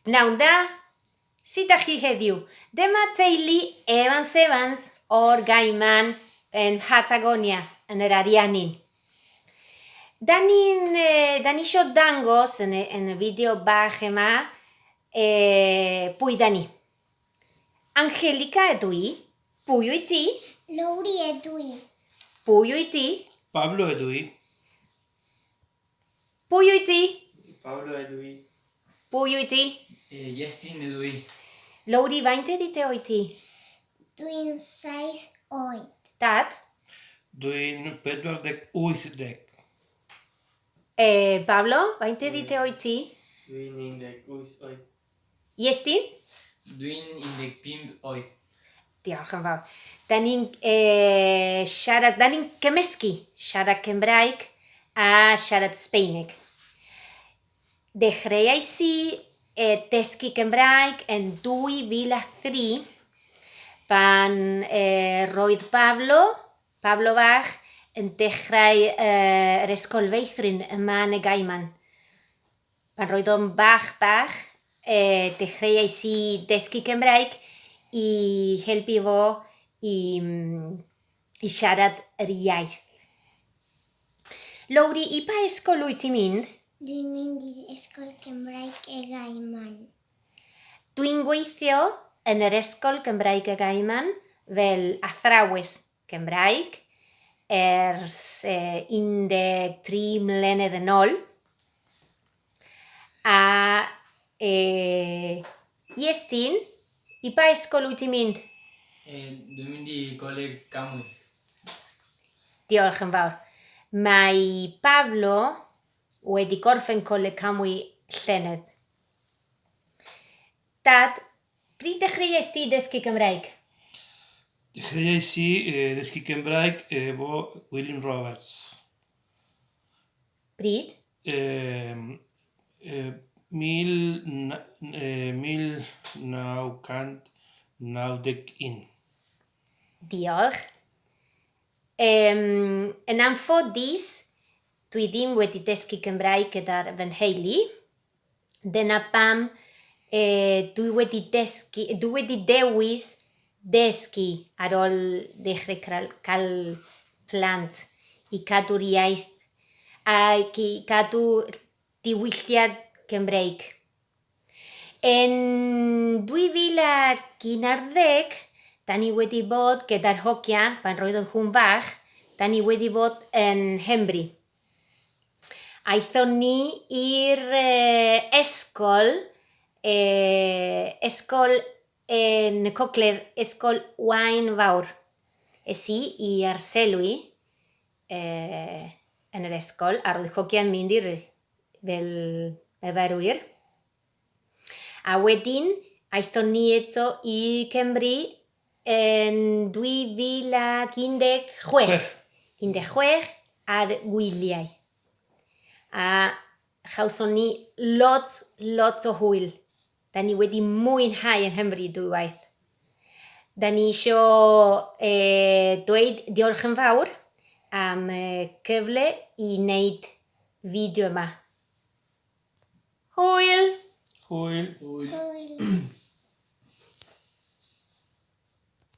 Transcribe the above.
Pnawn da, sut ydych chi heddiw? Dyma teulu Evans o'r Gaiman yn Patagonia, yn yr Ariannin. Da ni isio dangos yn y fideo bach yma pwy da ni. Angelica ydw i. Pwy wyt ti? Lowri ydw i. Pwy wyt ti? Pablo ydw i. Pwy wyt ti? Pablo ydw i. Pwy wyt ti? Iestyn ydw i. Lowri, faint ydy oed ti? Dwi'n 7 oed. Dad? Dwi'n 48. Pablo, faint ydy oed ti? Dwi'n 18 oed. Iestyn? Dwi'n 15 oed. Diolch yn fawr. Da ni'n cymysgu siarad Cymraeg a siarad Sbaeneg. Dechreuais i dysgu Gymraeg yn 2003 pan roedd Pablo fach, yn dechrau yr ysgol feithrin yma yn y Gaiman. Pan roedd o'n bach, dechreuais i dysgu Gymraeg i helpu fo i siarad yr iaith. Lowri, i pa ysgol wyt ti'n mynd? Dwi'n mynd i ysgol Cymraeg y Gaiman. Dwi'n gweithio yn yr ysgol Gymraeg y Gaiman fel athrawes Gymraeg ers 13 mlynedd yn ôl. A Iestyn, i pa ysgol wyt ti'n mynd? Dwi'n mynd i Coleg Camwy. Diolch yn fawr. Mae Pablo wedi gorffen Coleg Camwy llynedd. Dad, pryd dechreuais ti dysgu Gymraeg? Dechreuais i ddysgu Gymraeg efo William Roberts. Pryd? 1991. Diolch. Yn anffodus, dwi ddim wedi dysgu Gymraeg gyda'r fy nheulu. Dyna pam dwi wedi dewis dysgu ar ôl dechrau cael plant i cadw'r iaith a i cadw diwylliad Gymreig. Yn 2011, da ni wedi bod gyda'r hogia, pan roedd yn hwn fach, da ni wedi bod yn Hembri. Aethon ni i'r ysgol yn y Cogledd, ysgol Waun Fawr. Es i arselwi yn yr ysgol, a roedd hogia'n mynd i'r fel myfyrwyr. A wedyn, aethon ni eto i Cymru yn 2016 ar wyliau. A chawson ni lot o hwyl. Da ni wedi mwynhau yn Hymru dwywaith. Da ni isio dweud diolch yn fawr am cyfle i wneud fideo yma. Hwyl! Hwyl. Hwyl.